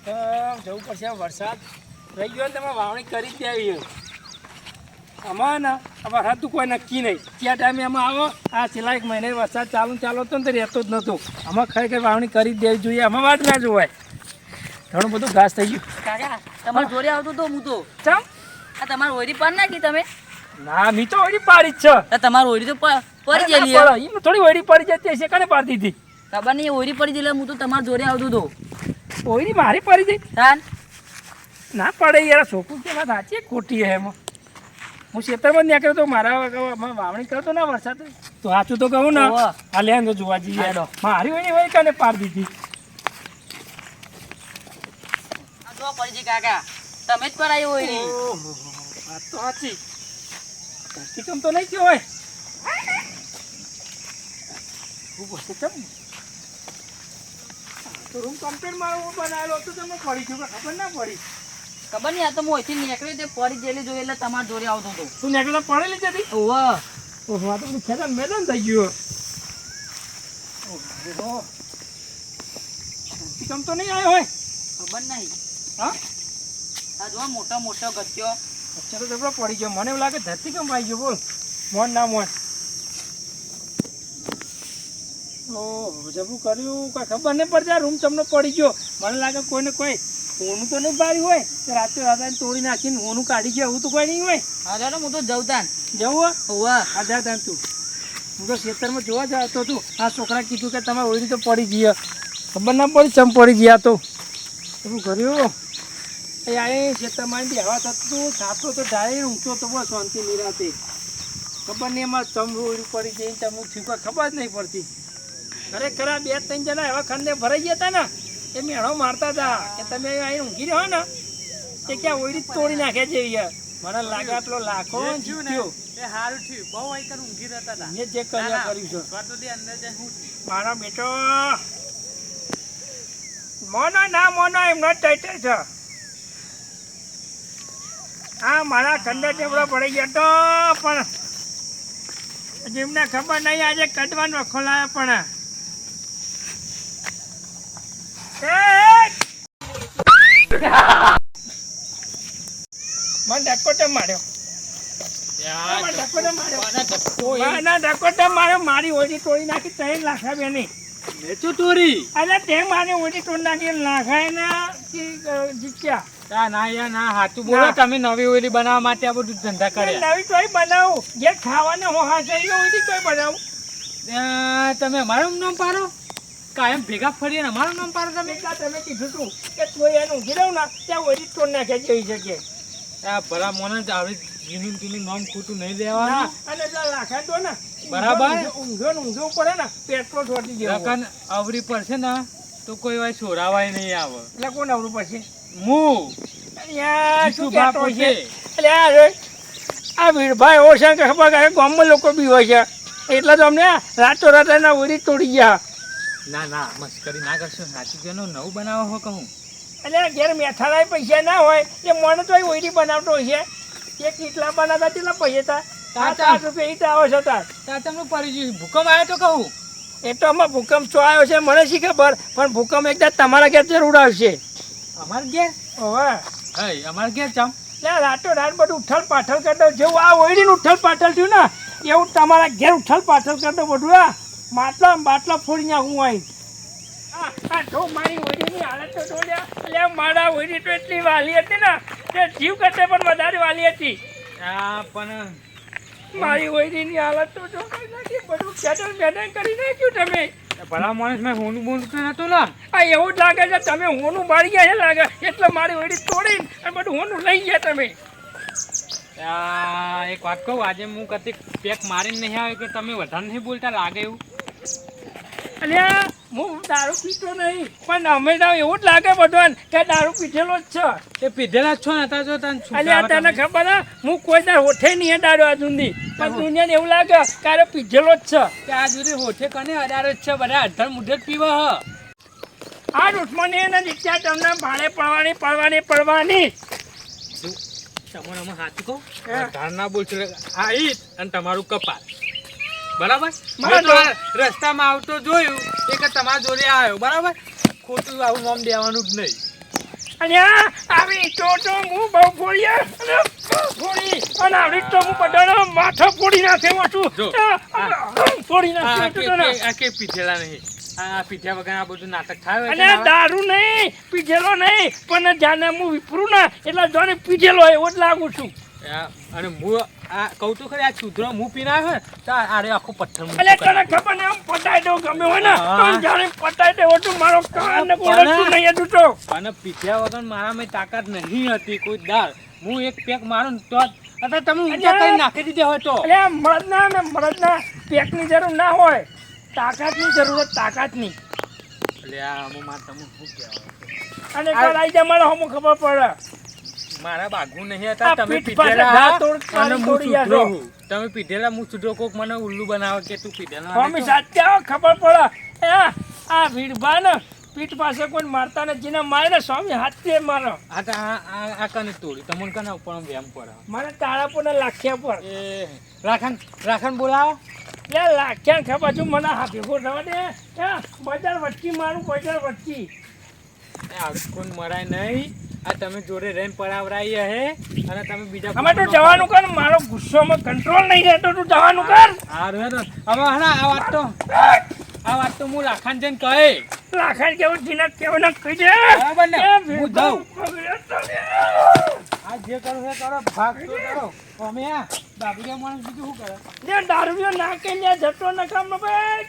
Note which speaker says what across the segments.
Speaker 1: જવું પડશે. વરસાદ રહી ગયો ને તમે વાવણી કરી જ દેવી. આમાં ને વરસાદ તો કોઈ નક્કી નહીં. ત્યાં ટાઈમે એમાં આવો. આ છેલ્લા 1 મહિને વરસાદ ચાલુ હતો ને તો રહેતો જ નહોતો. આમાં ખરેખર વાવણી કરી જ દેવી જોઈએ. આમાં વાત ના જોવાય. ઘણું બધું ઘાસ થઈ ગયું.
Speaker 2: કાકા તમારે જોડે આવતો તો હું તો
Speaker 1: ચમ
Speaker 2: આ તમારી ઓયડી પાડ નાખી તમે?
Speaker 1: ના મી તો ઓયડી પાડી જ છે.
Speaker 2: તમારી ઓયડી તો પડી ગયેલી
Speaker 1: એમ થોડી ઓયડી પડી જતી હશે. કને પાડી દીધી?
Speaker 2: ખબર નહીં, ઓયડી પડી ગયેલી. હું તો તમારા જોડે આવતો તો.
Speaker 1: ઓયડી મારી પડી ગઈ?
Speaker 2: તાન
Speaker 1: ના પડે યાર. છોકરું કે વાત સાચી ખોટી હે એમાં. હું ખેતરમાં નીકળ્યો તો મારા વાવણી કરતો ને વરસાદ તો સાચું તો કહું ને. આ લે તો જોવા જઈએ. મારી હોય કને પાડી દીધી.
Speaker 2: જો પડી ગઈ કાકા, તમે જ પડાવી ઓયડી.
Speaker 1: વાત તો સાચી. ધરતીકંપ તો નહીં થયો હોય. તો રૂમ કમ્પ્લીટ મારો બનાવેલો હતો. તમે પડી ગયો ખબર ના પડી?
Speaker 2: ખબર નહીં, આ તો હું અહીંથી નીકળ્યો તે પડી ગયેલી જોઈ એટલે તમારા જોડે આવતો હતો.
Speaker 1: તું નીકળ્યો પડેલી જતી?
Speaker 2: ઓહો
Speaker 1: આ તો ખેતર મેદાન થઈ ગયું. ધરતીકંપ તો નહીં આવ્યો હોય?
Speaker 2: ખબર નહીં.
Speaker 1: હા
Speaker 2: આ જો મોટો મોટો ગચ્યો.
Speaker 1: અચ્છા તો જબરો પડી ગયો. મને એવું લાગે ધરતીકંપ આવી ગયો. બોલ મોન ના મોન. ઓહ જબરું કર્યું. કોઈ ખબર નહીં પડતી. આ રૂમ તમને પડી ગયો. મને લાગે કોઈને કોઈ હોનું તો નહીં બારી હોય કે રાતે રાતે તોડી નાખીને હોનું કાઢી ગયા એવું તો કોઈ નહીં હોય.
Speaker 2: હા ચાલો હું તો જઉં તાન.
Speaker 1: જવું
Speaker 2: ઓવા
Speaker 1: હા જા તાન તું. હું તો ખેતરમાં જોવા જતો હતું. આ છોકરા કીધું કે તમે ઓળી તો પડી ગયા. ખબર ના પડી ચમ પડી ગયા. તો શું કર્યું? એ આ ખેતરમાં બેહવા થતું સાતો તો ડાયરે ઊંઘતો તો બસ શાંતિ નિરાતે. ખબર નહીં એમાં ચમ ઓળી પડી જઈને ચમ થયું ખબર જ નહીં પડતી. ખરેખર આ 2-3 જણા એવા ખંડે ભરાઈ ગયા હતા ને એ મેળો મારતા હતા કે તમે અહીં ઊંઘી રહ્યો ને તે ક્યાં ઓયડી તોડી નાખે છે. મને લાગે આટલો લાખો જીત્યો.
Speaker 3: એ હારું થયું. બહુ આઈકર ઊંઘી રહેતા હતા.
Speaker 1: મેં જે કર્યા કર્યું છે.
Speaker 3: સ્વાતો દે અંદર જે હું
Speaker 1: મારો બેટો મોનો ના મોનો એમનો ટાઈટલ છે. હા મારા ખંડે ટેબડો પડી ગયો તો પણ જેમને ખબર નહીં આજે કટવાનો ખોલાયો પણ મને ડકોટો માર્યો. મારી ઓછી તોડી નાખી 3 લાખા બેની
Speaker 3: ચોરી.
Speaker 1: અરે તે મારી ઓછી તોડી નાખી લાખાય ના જીત્યા.
Speaker 3: ના યાર ના હાચું બોલો. તમે નવી ઓયલી બનાવવા માટે આ બધું ધંધા કર્યા.
Speaker 1: નવી તોય બનાવું જે ખાવાને હું હાથે ઓછી તોય બનાવું.
Speaker 3: તમે અમારું નામ પાડો? કાયમ ભેગા ફરીએ ને અમારું નામ પાડો તમે?
Speaker 1: તમે કીધું તું કે તું એનું ઊંઘી રહું ને ત્યાં ઓછી તોડ નાખ્યા જઈ શકે.
Speaker 3: ભલા મોને જ આવી જૂનું નામ ખોટું નહીં લેવાનું.
Speaker 1: અને પેલા લાખા તો ને
Speaker 3: બરાબર
Speaker 1: ઊંઘવું પડે ને પેટ્રોલ છોડી દેવું.
Speaker 3: અવરી પડશે ને તો કોઈ વાર છોરાવાય નહીં આવે.
Speaker 1: એટલે કોણ આવડું પછી
Speaker 3: હું
Speaker 1: શું કહેતો છે? એટલે આ વીરભાઈ એવો છે કે ખબર કે ગામમાં લોકો બી હોય છે એટલે તો અમને રાતો રાત એના ઓરી તોડી ગયા.
Speaker 3: ના ના મસ્કરી ના કરશો. સાચી ગયો નવું બનાવો હો કહું.
Speaker 1: એટલે ઘેર મેઠાના પૈસા ના હોય એ મને તો ઓરી બનાવતો હોય છે. એક કેટલા બનાવતા કેટલા પૈસા હતા? 7 રૂપિયા ઈટ આવે છે.
Speaker 3: ત્યાં તમને પડી ગયું. ભૂકંપ આવ્યો તો કહું.
Speaker 1: એ તો આમાં ભૂકંપ શું આવ્યો છે મને શી ખબર. પણ ભૂકંપ એકદમ તમારા ઘેર જરૂર આવશે.
Speaker 3: અમારે ઘેર?
Speaker 1: હવે
Speaker 3: હે અમારે ઘેર ચમ
Speaker 1: એટલે રાતો રાત બધું ઉઠલ પાઠલ કરતો જેવું આ ઓયડીનું ઉઠલ પાઠલ થયું ને એવું તમારા ઘેર ઉઠલ પાઠલ કરતો બધું. આ માટલા બાટલા ફોડી નાખું હોય. હા જો મારી ઓયડીની હાલત તો જોડ્યા. એટલે મારા ઓયડી તો એટલી વાલી હતી ને કે જીવ કરતે પણ વધારે વાલી હતી.
Speaker 3: પણ
Speaker 1: મારી ઓયડીની હાલત તો જો કઈ નાખી બધું ખેતર મેદાન કરી નાખ્યું તમે.
Speaker 3: ભલા માણસ મેં હોનું બોનું તો નતું લા.
Speaker 1: આ એવું જ લાગે છે તમે હોનું બાળી ગયા છે લાગે એટલે મારી ઓયડી તોડીને અને બધું હોનું લઈ ગયા તમે.
Speaker 3: એક વાત કહું. આજે હું કદી પેક મારીને નહીં આવ્યો કે તમે વધારે નહીં બોલતા લાગે એવું.
Speaker 1: અલ્યા હું દારૂ પીતો નહીં પણ અમે તો એવું જ લાગે બધું કે દારૂ પીધેલો જ છે.
Speaker 3: એ પીધેલા જ છો ને જો તને
Speaker 1: અલ્યા તને ખબર હે હું કોઈ દાર હોઠે નહીં દારૂ આ સુધી પણ દુનિયાને એવું લાગે કે આ પીધેલો જ છે.
Speaker 3: ત્યાં સુધી હોઠે કને અડારો જ છે. બધા અડધર મુઢે જ પીવા હ.
Speaker 1: આ દુશ્મની એને દીક્ષા તમને ભાડે પડવાની.
Speaker 3: તમારે અમે સાચું કહું ધાર ના બોલશો. આ ઈટ અને તમારું કપાળ બરાબર. રસ્તામાં આવતો જોયું એ કે તમારા જોડે આવ્યો બરાબર. ખોટું આવું નામ દેવાનું જ નહીં.
Speaker 1: અને આવી તો હું બહુ ફોડી અને ફોડી અને આવી તો હું બધાનો માથો ફોડી નાખ્યો
Speaker 3: જો.
Speaker 1: હતું ફોડી નાખ્યો ને
Speaker 3: આ કે પીધેલા નહીં આ પીધ્યા વગર આ બધું નાટક થાય
Speaker 1: અને દારૂ નહીં પીધેલો નહીં પણ જાને હું વિફરું ને એટલે જાને પીધેલો એવો જ લાગુ છું.
Speaker 3: અને હું આ કહું તો ખરી આ છુદ્રો હું પીને આવ્યો ને તો આરે આખો પથ્થર
Speaker 1: એટલે તને ખબર ને આમ પટાઈ દો ગમે હોય ને તો જાણે પટાઈ દેવો તું મારો કાન ને ઓળખતું નહીં હતું તો
Speaker 3: અને પીધ્યા વગર મારામાં તાકાત નહીં હતી કોઈ દાળ હું એક પેક મારું ને તો અત્યારે તમે ઊંચા કરી નાખી દીધા હોય તો
Speaker 1: એટલે મળદના પેકની જરૂર ના હોય તાકાતની જરૂરત તાકાતની
Speaker 3: એટલે આ આમાં તમે શું કહેવાય
Speaker 1: અને કાલ આવી જા મારે હમું ખબર પડે
Speaker 3: મારા બાગુ નહીં હતા
Speaker 1: આ
Speaker 3: તમે
Speaker 1: પીઠ પાસે
Speaker 3: પીધેલા
Speaker 1: ઘા તોડ
Speaker 3: અને હું
Speaker 1: તોડી
Speaker 3: સુધરો
Speaker 1: આવો.
Speaker 3: હું. તમે પીધેલા હું સુધરો કોક મને ઉલ્લુ બનાવે કે તું પીધેલા
Speaker 1: સ્વામી
Speaker 3: નહીં તો.
Speaker 1: સાચા ખબર પડે આ વીરભા ને પીઠ પાસે કોઈ મારતા ને જેને મારે ને સ્વામી હાથે મારો
Speaker 3: આ તો આ કને તોડી તમને કને ઉપર આમ વ્યાયામ પડે
Speaker 1: મને તારા પર ને લાખ્યા પર
Speaker 3: એ રાખણ બોલાવો
Speaker 1: લે લાખ્યા ખબર છું મને હા ભેગો થવા દે બજાર વચ્ચી મારું બજાર વચ્ચી
Speaker 3: કોઈ મરાય નહીં આ તમે જોડે રહીને પડાવરાઈ હે અને તમે બીજા
Speaker 1: અમે તો જવાનું કર મારો ગુસ્સોમાં કંટ્રોલ નહીં રહેતો તું જવાનું કર
Speaker 3: હારું હેડો હવે હણા આ વાત તો હું લાખાન જઈને કહે
Speaker 1: લાખાણ કેવું જીનક કેવું ના કહી દે
Speaker 3: બરાબર ને?
Speaker 1: એ
Speaker 3: હું
Speaker 1: ભેગો
Speaker 3: જાઉં.
Speaker 1: પકડ્યો
Speaker 3: આ જે કરો છે કરો ભાગ તો કરો અમે આ બાબુડિયા માણસ બીજું શું કરે
Speaker 1: તો. લે દારૂ નાખે ને જતો ન કામ ભાઈ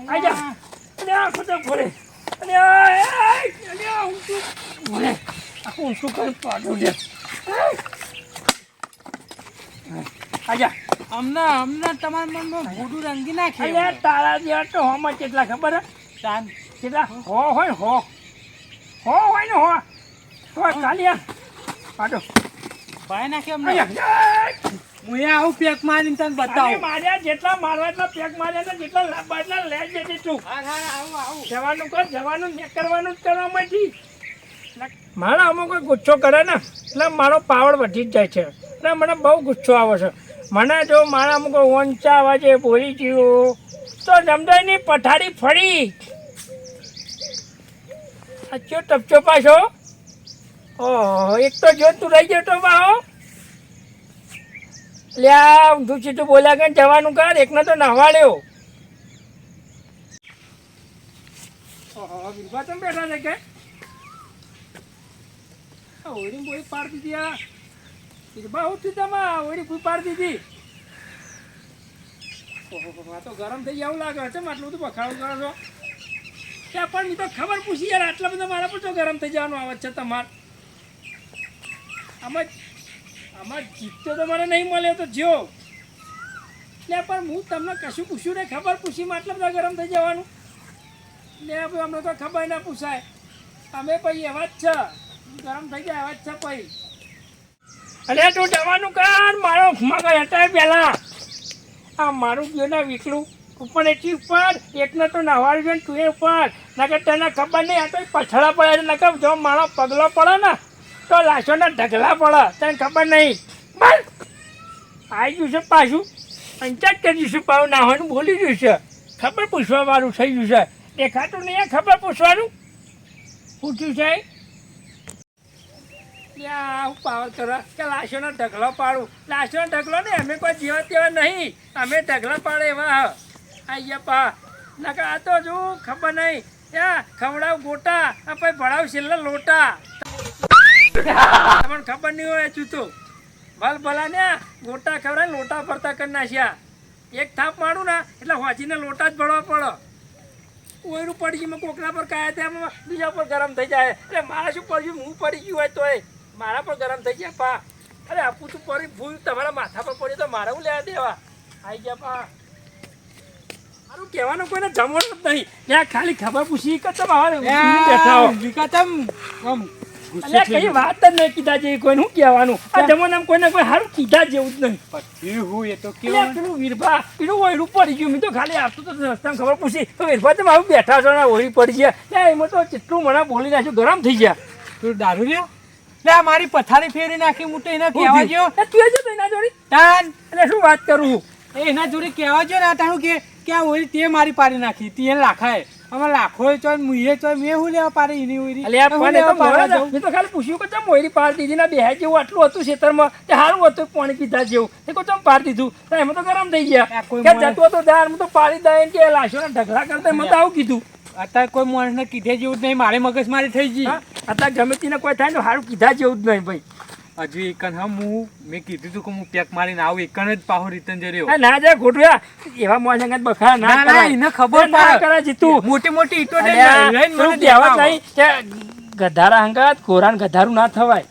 Speaker 1: આજા અરે આ ખોટો ફોડે અરે હું શું કરું પાડું લે આજા
Speaker 3: અમને તમારા મનમાં ભૂડું રંગી નાખે
Speaker 1: અરે તારા જેવા તો હોમાં કેટલા ખબર હે
Speaker 3: તાન
Speaker 1: કેટલા હોય ને હો કાલિયા પાડો
Speaker 3: ભાઈ નાખે અમને
Speaker 1: આજા
Speaker 3: હું એ આવું પેક મારીને તને
Speaker 1: અરે
Speaker 3: બતાવું
Speaker 1: માર્યા જેટલા મારવા એટલા પેક માર્યા ને જેટલા લાંબા એટલા લે જતી તું
Speaker 3: આવું
Speaker 1: જવાનું કર જવાનું ને કરવાનું જ કરવા માંથી મારા અમુક કોઈ ગુસ્સો કરે ને એટલે મારો પાવર વધી જ જાય છે એટલે મને બહુ ગુસ્સો આવે છે મને જો મારા અમુક વંચા અવાજે બોલી ગયું તો જમદાઈ ની પથારી ફરી અચ્છો ટપચો પાછો ઓહો એક તો જો તું રહી ગયો તો બાહો લ્યા ઊંધું સીધું બોલ્યા કે જવાનું કર એકને તો નહવાડ્યો ઓહો વિરભા તમે બેઠા છે કે ઓળી બોળી પાડી દીધી આ વિરભા હું છું તમે ઓળી ફૂઈ પાડી દીધી ઓહો આ તો ગરમ થઈ આવું લાગે છે આટલું બધું બખાડું કરો છો ત્યાં પણ મેં તો ખબર પૂછી યાર આટલા બધા મારા પર તો ગરમ થઈ જવાનું આવે છે તમારે આમાં જીતતો તો મને નહીં મળ્યો તો જો એટલે પણ હું તમને કશું પૂછ્યું ને ખબર પૂછીમાં આટલા બધા ગરમ થઈ જવાનું ને ભાઈ અમને તો ખબર ના પૂછાય અમે પછી એવા જ છે ગરમ થઈ જાય એવા જ છે પછી અરે તું જવાનું કર મારો મગજ હટાય પહેલાં આ મારું ગયો ને વીકલું ઉપર એટલી ઉપર એકને તો નવાડ્યું છે ને તું એ ઉપર નકર તને ખબર નહીં આ તો પછડા પડે છે નકર જો મારો પગલો પડે ને તો લાશોના ઢગલા પડે તને ખબર નહીં બસ આવી ગયું છે પાછું અંચાજ કરી દઈશું પાછું ના હોય બોલી ગયું છે ખબર પૂછવા વાળું થઈ ગયું છે દેખાતું નહીં ખબર પૂછવાનું પૂછ્યું છે ત્યાં હું પાવર કરવા કે લાશોનો ઢગલો પાડું લાશોનો ઢગલો ને અમે કોઈ જેવા તેવા નહીં અમે ઢગલા પાડે એવા અહીંયા પા નકર આ તો જો ખબર નહીં ત્યાં ખવડાવ ગોટા આ પછી ભણાવ છેલ્લા લોટા તમને ખબર નહીં હોય હજુ તો ભલ ભલા ને ગોટા ખવડાય લોટા ફરતા કરી નાખ્યા એક થાપ મારું ને એટલે વાંચીને લોટા જ ભરવા પડે ઓયરું પડી ગયું કોકના પર કાયા ત્યાં બીજા પર ગરમ થઈ જાય એટલે મારા શું પડ્યું હું પડી ગયું હોય તોય મારા પર ગરમ થઈ ગયા પા અરે આપું તું પડી ભૂલ તમારા માથા પર પડ્યું તો મારે હું લેવા દેવા આવી ગયા પા મારું કહેવાનું કોઈને જમવાનું જ નહીં ત્યાં ખાલી ખબર પૂછી કે તમે બેઠા હો અલ્યા કઈ વાત જ નહીં કીધા જેવી કોઈને શું કહેવાનું આ જમાનામાં કોઈને કોઈ સારું કીધા જેવું જ નહીં પેલું વીરભા પેલું ઓયરું પડી ગયું મેં તો ખાલી આવતું તો રસ્તામાં ખબર પૂછી તો વીરભા તમે આવું બેઠા છો ને ઓયરી પડી ગયા એમાં તો કેટલું મને બોલી નાખ્યું ગરમ થઈ ગયા
Speaker 3: તું દારૂ લ્યો લે મારી પથારી ફેરી નાખી હું તો એને કહેવા ગયો
Speaker 1: તું જ એના જોડી
Speaker 3: તાન
Speaker 1: એટલે શું વાત કરું
Speaker 3: એના જોડે કહેવા ગયો ને તારું કે આ ઓલી તે મારી પાડી નાખી તે લાખાય અમે લાખો ચોય મુએ ચોય મેં હું લેવા પાડે એની ઓયરી
Speaker 1: અલે આ પણ એ તો મોડા જાવ. મેં તો ખાલી પૂછ્યું કે ચમ મોયરી પાર દીધી ના બેહાય જેવું આટલું હતું ખેતરમાં તે સારું હતું પાણી પીધા જેવું એ કોઈ ચમ પાર દીધું તો એમાં તો ગરમ થઈ ગયા
Speaker 3: કોઈ
Speaker 1: કે
Speaker 3: મોડા-
Speaker 1: જતો હતો દાર હું તો પાડી દે કે લાશોના ઢગલા કરતા એમાં તો આવું કીધું
Speaker 3: અત્યારે કોઈ માણસને કીધે જેવું જ નહીં મારે મગજમારી થઈ ગઈ
Speaker 1: હા? અત્યારે ગમે તેને કોઈ થાય ને સારું કીધા જેવું જ નહીં ભાઈ
Speaker 3: હજુ એકન મેં કીધું તું કે હું પેક મારીને આવું એકન જ પાહો રિટર્ન જઈ રહ્યો
Speaker 1: આ ના જાય ખોટું એવા મોજ અંગત બખા ના
Speaker 3: ના, ના,
Speaker 1: કરાય.
Speaker 3: એને ખબર
Speaker 1: ના
Speaker 3: પડે.
Speaker 1: કરાય જીતું
Speaker 3: મોટી મોટી ઈંટો
Speaker 1: અલ્યા,
Speaker 3: લઈને
Speaker 1: પેલું
Speaker 3: મને
Speaker 1: કહેવત
Speaker 3: દેખાડો.
Speaker 1: નહીં કે ગધારા હંગાત ઘોરાને ગધારું ના થવાય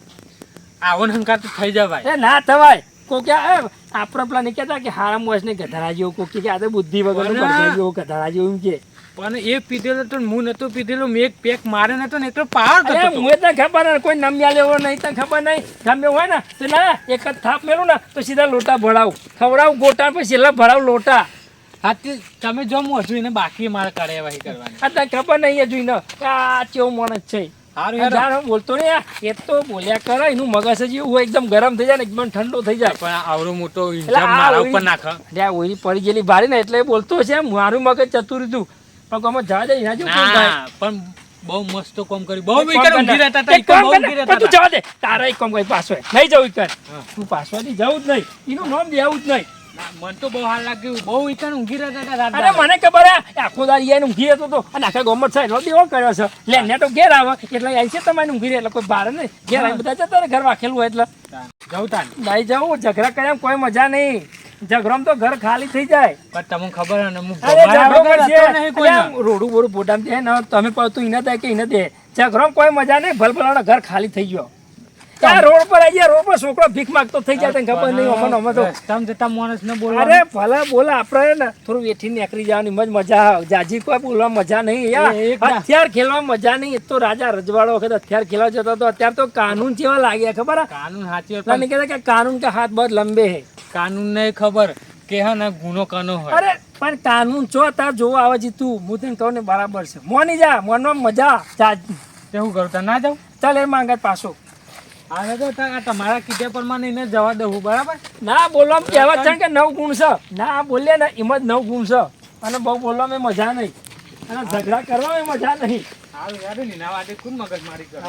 Speaker 3: આવો ને હંકાર તો થઈ જવાય
Speaker 1: એ ના થવાય કોકે આપણે પેલા નહીં કહેતા કે હારા મોજ ને ગધારા જેવું કોકે કે આ તો બુદ્ધિ વગરનું
Speaker 3: પણ
Speaker 1: ગધેડા જેવું ગધારા જેવું એમ કે
Speaker 3: પણ એ પીધેલો તો હું નતો પીધેલો મેં એક પેક મારે નતો ને એટલો પાવર
Speaker 1: અરે
Speaker 3: કરતો
Speaker 1: મુએ તને ખબર ને કોઈ નમ્યા લેવો નહીં તને ખબર નહીં ગમે હોય ને તો ના એક જ થાપ મેલું ને તો સીધા લોટા ભરાવ ખવડાવ ગોટા પછી છેલ્લા ભરાવ લોટા
Speaker 3: હા તે તમે જો હું હજુ એને બાકી મારે કાર્યવાહી કરવાની
Speaker 1: આ તને ખબર નહીં એ જોઈને કે આ કેવું માણસ છે
Speaker 3: હારું
Speaker 1: એ
Speaker 3: હેડો.
Speaker 1: જાણ બોલતો ને એ તો બોલ્યા કરે એનું મગજ જ એવું હોય એકદમ ગરમ થઈ જાય ને એકદમ ઠંડો થઈ જાય
Speaker 3: પણ આવડો મોટો
Speaker 1: એટલે
Speaker 3: ઇન્જામ
Speaker 1: આ
Speaker 3: મારા
Speaker 1: ઓલી-
Speaker 3: ઉપર નાખ
Speaker 1: અરે આ ઓલી પડી ગયેલી ભારી ને એટલે એ બોલતો છે મારું મગજ ચતુર હતું પણ કોમાં જવા દે એના જેવું કોણ થાય?
Speaker 3: ના પણ બહુ મસ્ત કામ કર્યું બહુ
Speaker 1: એક
Speaker 3: વિકેટ
Speaker 1: કામ
Speaker 3: ઊંઘી
Speaker 1: કર
Speaker 3: રહેતા હતા
Speaker 1: એક કામ
Speaker 3: બહુ
Speaker 1: કર
Speaker 3: ઊંઘી
Speaker 1: ને,
Speaker 3: રહેતા
Speaker 1: તું
Speaker 3: હતા.
Speaker 1: જવા દે તારા એક કામ કરી પાછો નહીં જવું કર
Speaker 3: હા.
Speaker 1: તું પાછવાથી જવું જ નહીં એનું નામ દેવું જ નહીં
Speaker 3: ના, મને તો બહુ હાલ લાગ્યું બહુ વિકેટ ઊંઘી રહેતા હતા રાત
Speaker 1: અરે
Speaker 3: દાડો.
Speaker 1: મને ખબર હે આખો દાડી એને ઊંઘી રહેતો હતો અને આખા ગોમત સાહેબ નો દેવો કર્યો છે લે ને તો ઘેર આવે એટલે આવી છે તમારે ઊંઘી રહે એટલે કોઈ બહાર નહીં ઘેર આવી બધા જતા રહે ઘર વાખેલું હોય એટલે
Speaker 3: જાઉં તાન.
Speaker 1: નહીં જવું ઝઘડા કર્યા કોઈ મજા નહીં ઝઘડોમાં તો ઘર ખાલી થઈ જાય
Speaker 3: પણ તમને ખબર હે ને હું
Speaker 1: અરે
Speaker 3: મારા
Speaker 1: ઝઘડો
Speaker 3: વગર
Speaker 1: કરશે
Speaker 3: હતો નહીં કોઈને.
Speaker 1: અરે આમ રોડું બોડું પોટામાં દે ને તમે પાવતું એને દે કે એને દે ઝઘડોમાં કોઈ મજા નહીં ભલભલાનો ઘર ખાલી થઈ ગયો ત્યાં રોડ પર આવી ગયા રોડ પર છોકરો ભીખ માંગતો થઈ જાય તને ખબર નહીં અમે તો
Speaker 3: રસ્તામાં જતા માણસને
Speaker 1: અરે
Speaker 3: બોલવાનું.
Speaker 1: ભલે બોલા આપણે ને થોડું વેઠી નીકળી જવાની મજ મજા આવે જાજી કોઈ બોલવા મજા નહીં યાર
Speaker 3: એ એકદમ.
Speaker 1: હથિયાર ખેલવા મજા નહીં એ તો રાજા રજવાડો વખત હથિયાર ખેલવા જતો હતો અત્યારે તો કાનૂન કેવા લાગ્યા ખબર હે?
Speaker 3: કાનૂન સાચી વાત,
Speaker 1: પેલા નહીં કહેતા કે કાનૂન કે હાથ બહુ લંબે હે
Speaker 3: કાનૂન ને ખબર કે હા ને ગુનો કાનો હોય
Speaker 1: અરે પણ કાનૂન જો તાર જોવા આવે છે તું હું તને કહું ને બરાબર છે મોની જા મોનમાં મજા જા
Speaker 3: તે હું કરું તાર ના જાઉં
Speaker 1: ચાલ એ માંગત પાછો
Speaker 3: હા તો આ તમારા કીધે પ્રમાણે એને જવા દઉં બરાબર
Speaker 1: ના બોલવામાં કહેવત છે ને કે 9 ગુણ છે ના બોલે ને એમાં જ 9 ગુણ છે અને બહુ બોલવામાં મજા નહીં અને ઝઘડા કરવામાં મજા નહીં
Speaker 3: હારું યાર ની ના વાતે કોણ મગજ મારી કરે